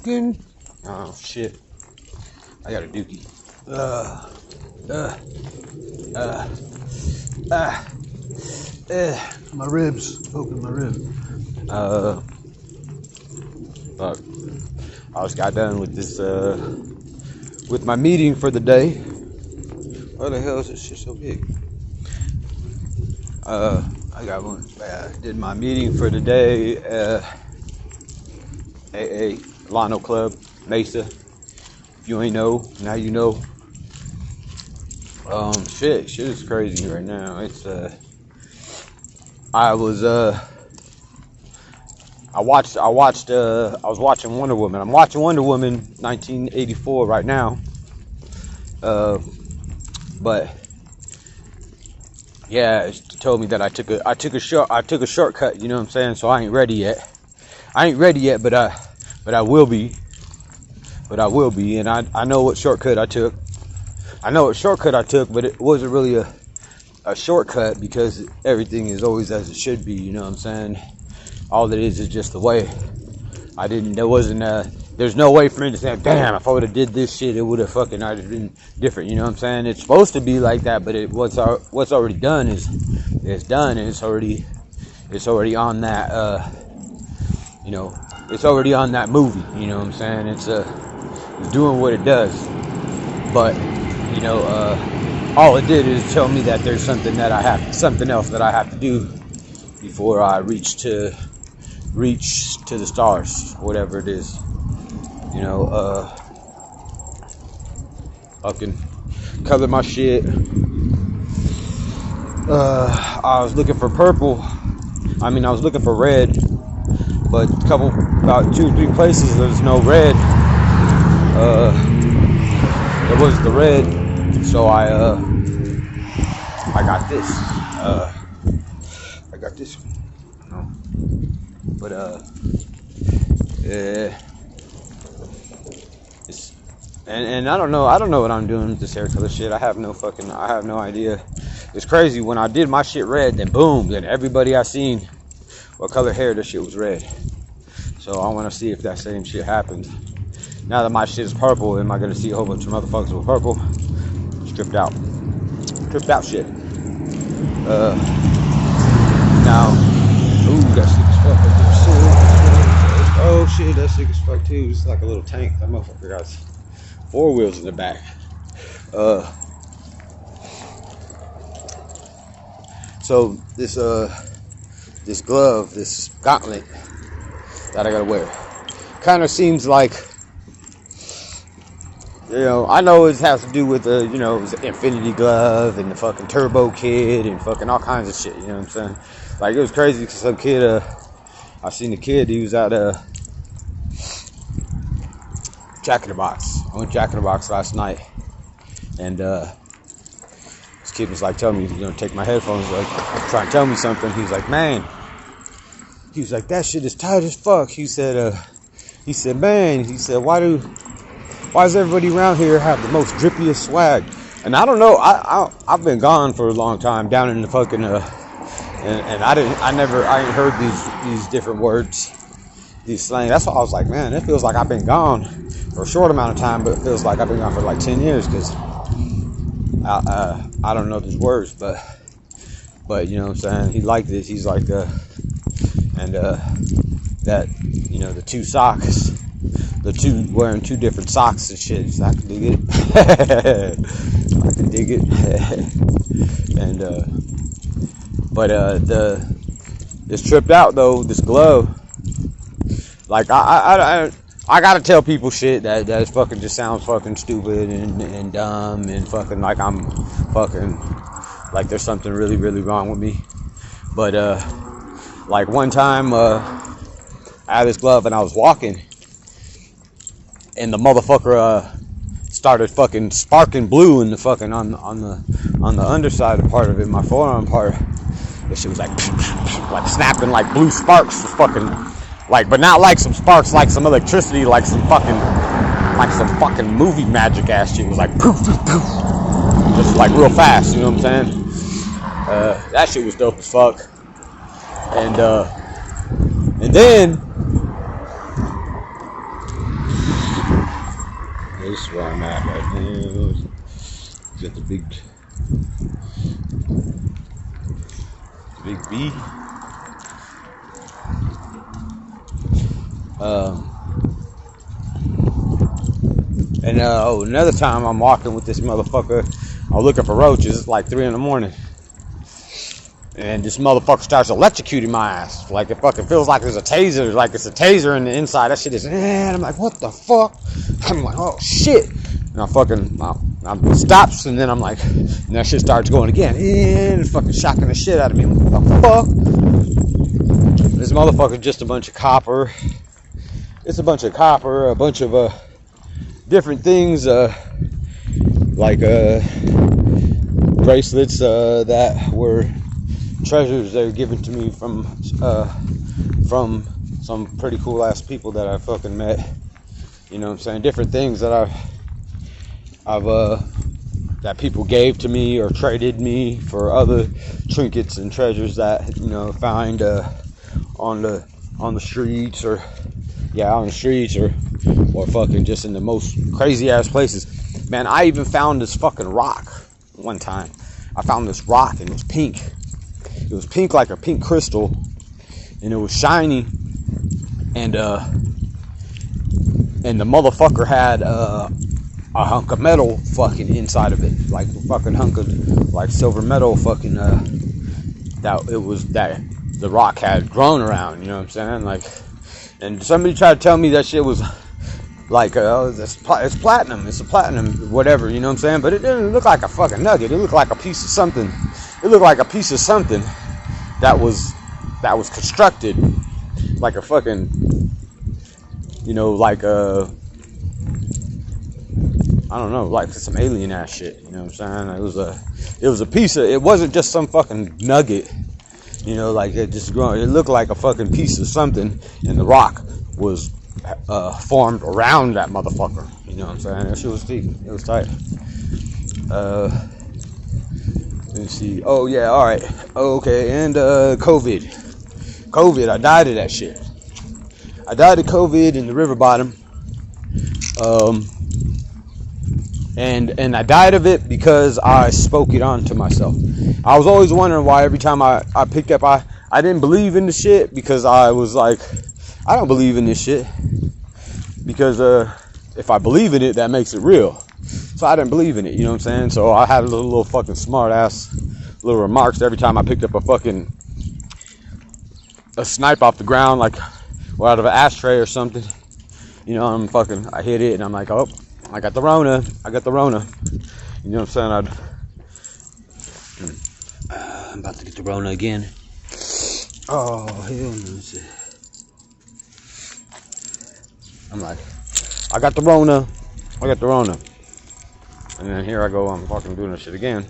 fucking. Oh shit! I got a dookie. My ribs. Poking my rib. Fuck. I just got done with this. With my meeting for the day. Why the hell is this shit so big? I got one. Did my meeting for the day. AA Lano Club Mesa. If you ain't know, now you know. Shit is crazy right now. It's I was watching Wonder Woman. I'm watching Wonder Woman 1984 right now. But yeah, it told me that I took a shortcut. You know what I'm saying? So I ain't ready yet. But I will be. And I know what shortcut I took. But it wasn't really a shortcut because everything is always as it should be. You know what I'm saying? All it is just the way. There's no way for me to say, damn, if I would have did this shit, it would have fucking been different. You know what I'm saying? It's supposed to be like that, but what's already done is done, and it's already on that. It's already on that movie. You know what I'm saying? It's doing what it does. But all it did is tell me that there's something else that I have to do before I reach to the stars, whatever it is. Fucking color my shit. I was looking for purple. I was looking for red, but about 2 or 3 places there's no red. There was the red, so I got this. I got this. But yeah. And I don't know what I'm doing with this hair color shit. I have no idea. It's crazy. When I did my shit red, then boom, then everybody I seen what color hair, this shit was red. So I want to see if that same shit happens. Now that my shit is purple, am I gonna see a whole bunch of motherfuckers with purple? Stripped out shit. Now, ooh, that sick as fuck right there. Oh shit, that's sick as fuck too. It's like a little tank. That motherfucker got 4 wheels in the back. So this glove, this gauntlet that I gotta wear, kind of seems like, I know it has to do with the, Infinity Glove and the fucking Turbo Kid and fucking all kinds of shit. You know what I'm saying? Like, it was crazy because some kid, I seen the kid. He was at Jack in the Box. I went Jack in the Box last night, and this kid was like telling me, take my headphones, like trying to tell me something. He was like, man, that shit is tight as fuck. He said, man, why does everybody around here have the most drippiest swag? And I don't know. I've been gone for a long time down in the fucking and I ain't heard these different words, these slang. That's why I was like, man, it feels like I've been gone for a short amount of time, but it feels like I've been gone for like 10 years because I don't know these words, but you know what I'm saying? He liked this. He's like, and that, the 2 socks, wearing 2 different socks and shit. So I can dig it. And but this tripped out though. This glove, like I gotta tell people shit that fucking just sounds fucking stupid and dumb and fucking like I'm fucking like there's something really really wrong with me. But like one time I had this glove and I was walking, and the motherfucker started fucking sparking blue in the fucking on the underside part of it, my forearm part. This shit was like snapping like blue sparks, fucking like, but not like some sparks, like some electricity, like some fucking movie magic ass shit. It was like poof poof poof, just like real fast. You know what I'm saying? That shit was dope as fuck. And then this is where I'm at right now. Got the big B. Another time I'm walking with this motherfucker. I'm looking for roaches. It's like 3 in the morning. And this motherfucker starts electrocuting my ass. Like it fucking feels like there's a taser. Like it's a taser in the inside. That shit is, and I'm like, what the fuck? I'm like, oh shit. And I stops, and then I'm like, and that shit starts going again. And it's fucking shocking the shit out of me. I'm like, what the fuck? This motherfucker's just a bunch of copper. It's a bunch of copper, a bunch of different things, like bracelets that were treasures that were given to me from some pretty cool ass people that I fucking met. You know what I'm saying? Different things that I've that people gave to me or traded me for other trinkets and treasures that, you know, find on the streets or on the streets or fucking just in the most crazy ass places. Man, I even found this fucking rock one time. I found this rock and it was pink. It was pink like a pink crystal, and it was shiny, and the motherfucker had a hunk of metal fucking inside of it, like fucking hunk of like silver metal fucking that it was that the rock had grown around. You know what I'm saying? Like, and somebody tried to tell me that shit was like it's platinum, it's a platinum whatever, you know what I'm saying? But it didn't look like a fucking nugget. It looked like a piece of something. It looked like a piece of something that was constructed like a fucking, you know, like I don't know, like some alien ass shit, you know what I'm saying? It was a piece of, it wasn't just some fucking nugget, you know, like it just growing. It looked like a fucking piece of something, and the rock was formed around that motherfucker, you know what I'm saying? That shit was deep. It was tight. Let me see. Oh yeah, all right. Okay, and COVID. I died of that shit. I died of COVID in the river bottom. And I died of it because I spoke it on to myself. I was always wondering why every time I picked up, I didn't believe in the shit, because I was like, I don't believe in this shit, because if I believe in it, that makes it real. So I didn't believe in it, you know what I'm saying? So I had a little fucking smart ass little remarks every time I picked up a snipe off the ground, like, or out of an ashtray or something. You know, I hit it and I'm like, oh, I got the Rona. You know what I'm saying? I'm about to get the Rona again. Oh, hell no. I'm like, I got the Rona. And then here I go, I'm fucking doing this shit again.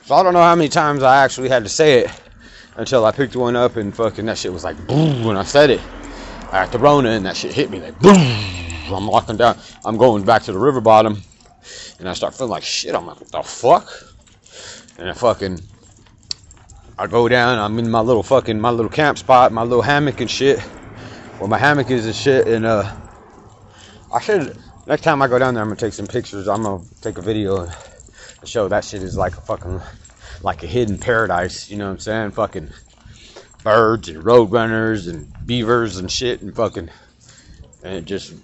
So I don't know how many times I actually had to say it until I picked one up and fucking that shit was like boom when I said it. I got the Rona and that shit hit me like boom. I'm walking down, I'm going back to the river bottom, and I start feeling like shit. I'm like, what the fuck? And I go down, I'm in my little camp spot, my little hammock and shit, where my hammock is and shit, and next time I go down there, I'm gonna take some pictures. I'm gonna take a video and show that shit is like a fucking, like a hidden paradise. You know what I'm saying? Fucking birds and roadrunners and beavers and shit, and fucking, and it just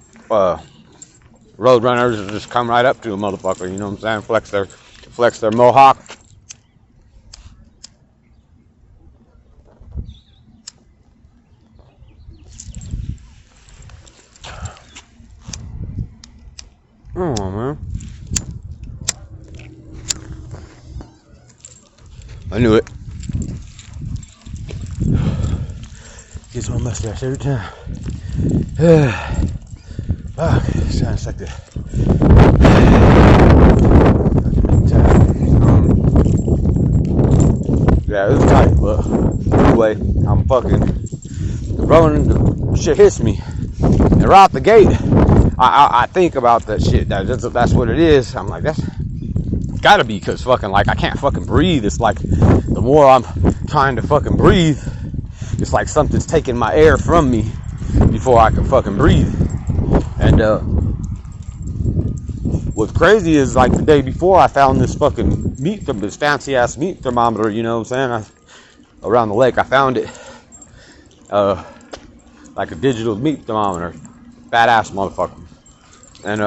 roadrunners just come right up to a motherfucker. You know what I'm saying? Flex their mohawk. Come on, man. I knew it. Gets my mustache every time. Fuck, it's trying to suck the. Yeah, it was tight, but anyway, I'm fucking rolling. The shit hits me, and right out the gate, I think about that shit. That's what it is. I'm like, that's gotta be because fucking like I can't fucking breathe. It's like the more I'm trying to fucking breathe, it's like something's taking my air from me before I can fucking breathe. And what's crazy is like the day before I found this fucking this fancy ass meat thermometer, you know what I'm saying? Around the lake, I found it, like a digital meat thermometer, badass motherfucker, and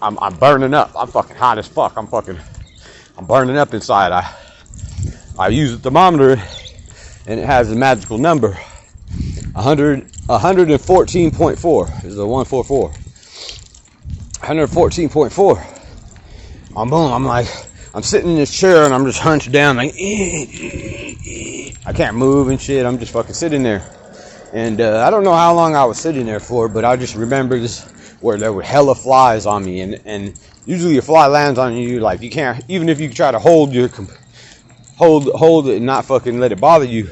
I'm burning up. I'm fucking hot as fuck. I'm burning up inside. I use the thermometer, and it has a magical number, 114.4 is a 144. 114.4. I'm sitting in this chair and I'm just hunched down like, I can't move and shit. I'm just fucking sitting there. And I don't know how long I was sitting there for, but I just remember this where there were hella flies on me, and usually a fly lands on you, like you can't, even if you try to hold it and not fucking let it bother you,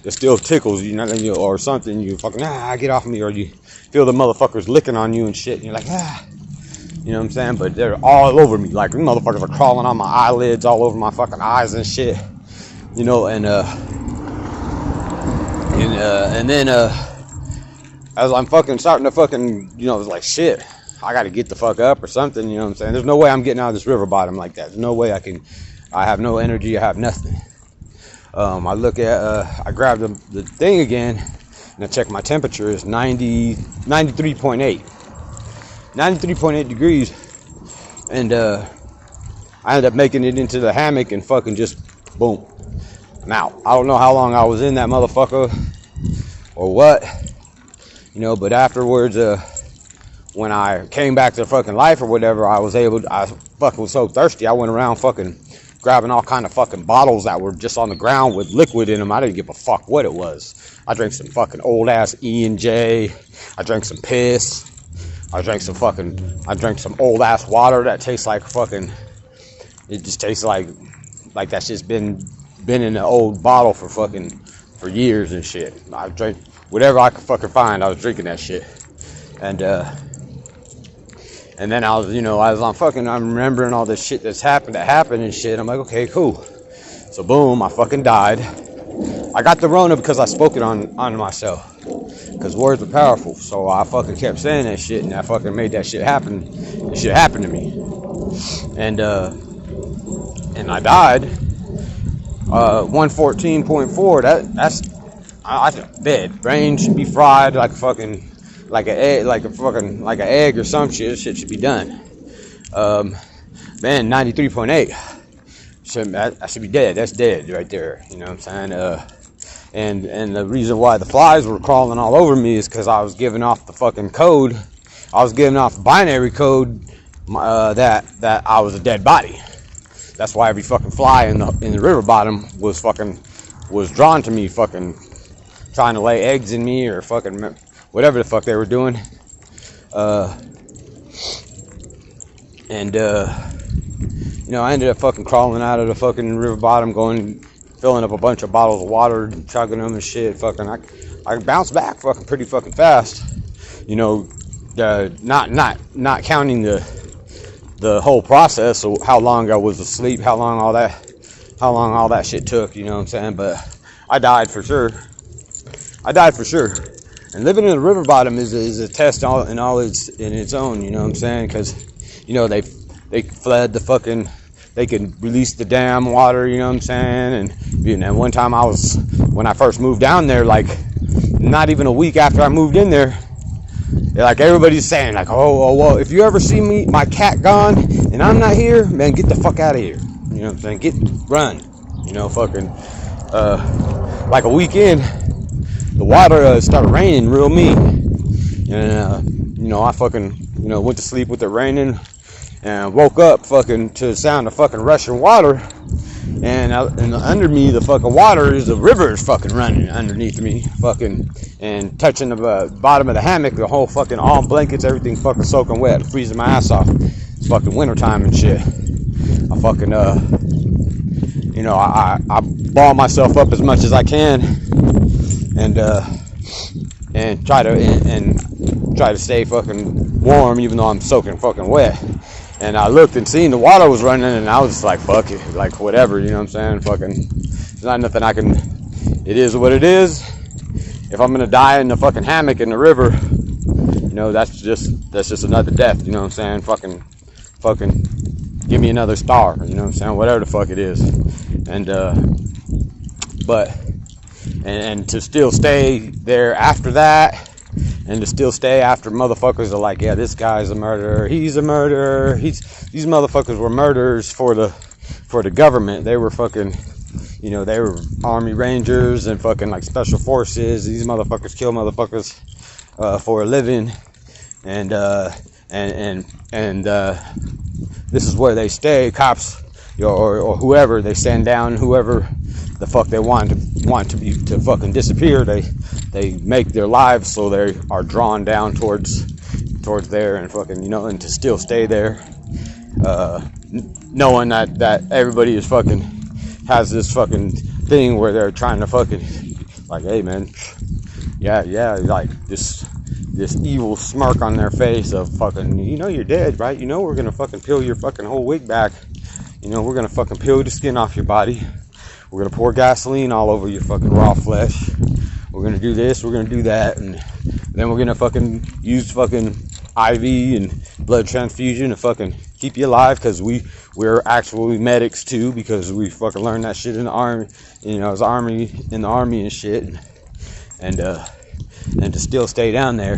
it still tickles you, or something. You fucking get off me, or you feel the motherfuckers licking on you and shit, and you're like you know what I'm saying? But they're all over me, like motherfuckers are crawling on my eyelids, all over my fucking eyes and shit, you know. And then as I'm fucking starting to fucking, you know, it's like shit, I gotta get the fuck up or something, you know what I'm saying? There's no way I'm getting out of this river bottom like that. There's no way I have no energy, I have nothing. I look at, I grab the thing again, and I check my temperature is 93.8. 93.8 degrees, and I ended up making it into the hammock and fucking just boom, I'm out. I don't know how long I was in that motherfucker or what, you know, but afterwards, when I came back to fucking life or whatever, I fucking was so thirsty, I went around fucking grabbing all kind of fucking bottles that were just on the ground with liquid in them. I didn't give a fuck what it was. I drank some fucking old ass E&J. I drank some piss. I drank some old ass water that tastes like fucking, it just tastes like that's just been in an old bottle for years and shit. I drank whatever I could fucking find. I was drinking that shit. And then I was, you know, I'm remembering all this shit that happened and shit. I'm like, okay, cool. So boom, I fucking died. I got the Rona because I spoke it on myself. Because words are powerful. So I fucking kept saying that shit, and I fucking made that shit happen. It shit happened to me. And I died. 114.4. That's dead. Brain should be fried like an egg or some shit. This shit should be done. Man, 93.8. I should be dead. That's dead right there. You know what I'm saying? And the reason why the flies were crawling all over me is because I was giving off the fucking code. I was giving off the binary code that I was a dead body. That's why every fucking fly in the river bottom was drawn to me, fucking trying to lay eggs in me or fucking whatever the fuck they were doing. You know, I ended up fucking crawling out of the fucking river bottom, filling up a bunch of bottles of water, chugging them and shit. Fucking, I bounced back fucking pretty fucking fast. You know, not counting the whole process of how long I was asleep, how long all that shit took. You know what I'm saying? But I died for sure. And living in the river bottom is a test in its own. You know what I'm saying? Because, you know, they fled the fucking. They could release the dam water, you know what I'm saying? And, you know, one time when I first moved down there, like, not even a week after I moved in there, like, everybody's saying, like, oh, well, if you ever see my cat gone, and I'm not here, man, get the fuck out of here. You know what I'm saying? Run. You know, fucking, like a weekend, the water started raining real mean. And, you know, I fucking, you know, went to sleep with it raining. And woke up fucking to the sound of fucking rushing water, and under me the fucking water is the river is fucking running underneath me, fucking, and touching the bottom of the hammock, the whole fucking all blankets, everything fucking soaking wet, freezing my ass off. It's fucking wintertime and shit. I fucking you know, I ball myself up as much as I can, and try to stay fucking warm even though I'm soaking fucking wet. And I looked and seen the water was running, and I was just like, fuck it, like whatever, you know what I'm saying? Fucking, there's not nothing I can, it is what it is. If I'm gonna die in the fucking hammock in the river, you You know, that's just another death. You know what I'm saying? Fucking, give me another star. You know what I'm saying? Whatever the fuck it is. And but and to still stay there after that, and to still stay after motherfuckers are like, yeah, this guy's a murderer. He's a murderer. These motherfuckers were murderers for the government. They were fucking. You know, they were Army Rangers and fucking like special forces. These motherfuckers kill motherfuckers for a living, and this is where they stay. Cops, you know, or whoever, they send down whoever the fuck they want to fucking disappear. They make their lives so they are drawn down towards there, and fucking, you know, and to still stay there, knowing that everybody is fucking has this fucking thing where they're trying to fucking, like, hey man, yeah, like this evil smirk on their face of fucking, you know, you're dead, right? You know, we're gonna fucking peel your fucking whole wig back. You know, we're gonna fucking peel the skin off your body. We're gonna pour gasoline all over your fucking raw flesh. We're gonna do this, we're gonna do that, and then we're gonna fucking use fucking IV and blood transfusion to fucking keep you alive, because we're actually medics too, because we fucking learned that shit in the army. You know, I was in the army and shit, and to still stay down there.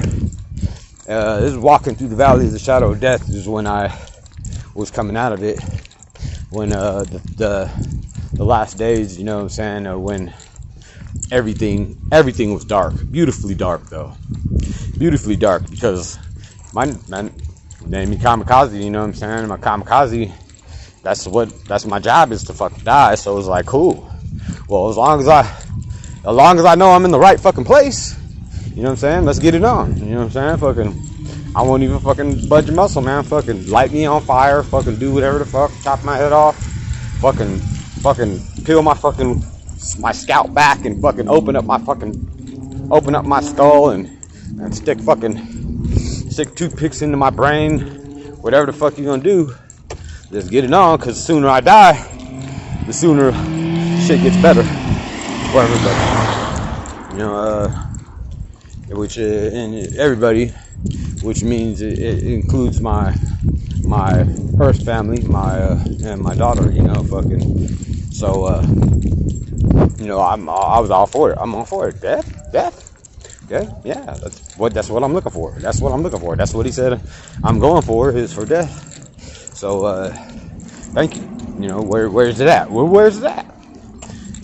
This is walking through the valley of the shadow of death is when I was coming out of it, when the last days, you know what I'm saying, when everything was dark, beautifully dark though, beautifully dark, because my name me kamikaze, you know what I'm saying? My kamikaze, that's my job, is to fucking die. So it was like, cool. Well, as long as I know I'm in the right fucking place, you know what I'm saying? Let's get it on. You know what I'm saying? Fucking, I won't even fucking budge a muscle, man. Fucking light me on fire. Fucking do whatever the fuck. Chop my head off. Fucking peel my scalp back and fucking open up my skull and stick toothpicks into my brain. Whatever the fuck you gonna do, just get it on, because the sooner I die, the sooner shit gets better for everybody. You know, which and everybody, which means it includes my first family, and my daughter. You know, fucking. So, you know, I was all for it. I'm all for it. Death. Okay, yeah, that's what I'm looking for. That's what I'm looking for. That's what he said I'm going for, is for death. So, thank you. You know, where's it at? Where's it at?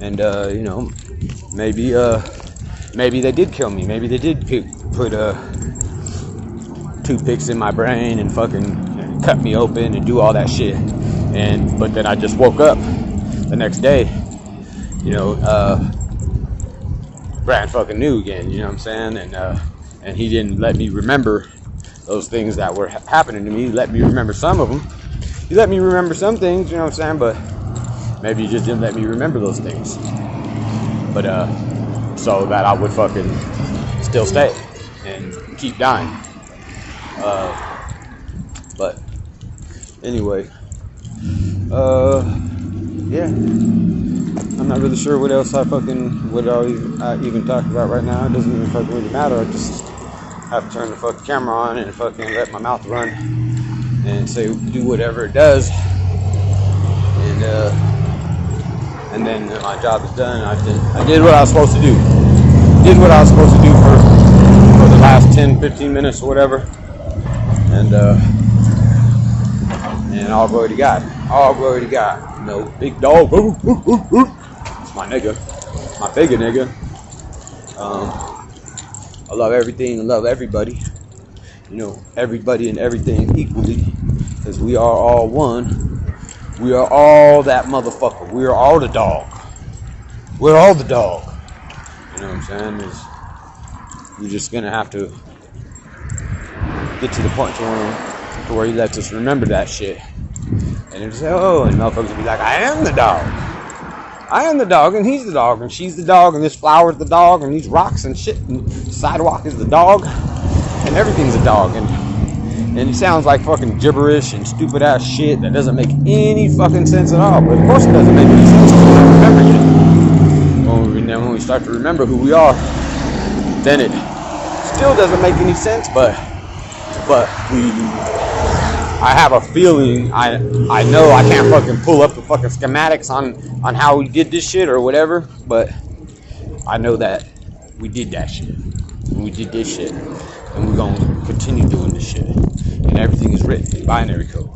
And, you know, maybe they did kill me. Maybe they did put toothpicks in my brain and fucking cut me open and do all that shit. But then I just woke up the next day, you know, brand fucking new again, you know what I'm saying? And he didn't let me remember those things that were happening to me. He let me remember some of them. He let me remember some things, you know what I'm saying? But maybe he just didn't let me remember those things. But so that I would fucking still stay and keep dying. But anyway, yeah. I'm not really sure what else I even talk about right now. It doesn't even fucking really matter. I just have to turn the fucking camera on and fucking let my mouth run and do whatever it does. And then my job is done. I did what I was supposed to do. Did what I was supposed to do for the last 10, 15 minutes or whatever. And all glory to God. All glory to God. You know, big dog. My nigga, my bigger nigga. I love everything and love everybody. You know, everybody and everything equally, because we are all one. We are all that motherfucker. We are all the dog. We're all the dog. You know what I'm saying? We're just gonna have to get to the point to where he lets us remember that shit. And it's and motherfuckers will be like, I am the dog. I am the dog, and he's the dog, and she's the dog, and this flower's the dog, and these rocks and shit, and the sidewalk is the dog, and everything's a dog, and it sounds like fucking gibberish and stupid ass shit that doesn't make any fucking sense at all. But of course it doesn't make any sense because we're not remembering it. When we start to remember who we are, then it still doesn't make any sense, but But I have a feeling, I know I can't fucking pull up the fucking schematics on how we did this shit or whatever, but I know that we did that shit. And we did this shit. And we're gonna continue doing this shit. And everything is written in binary code.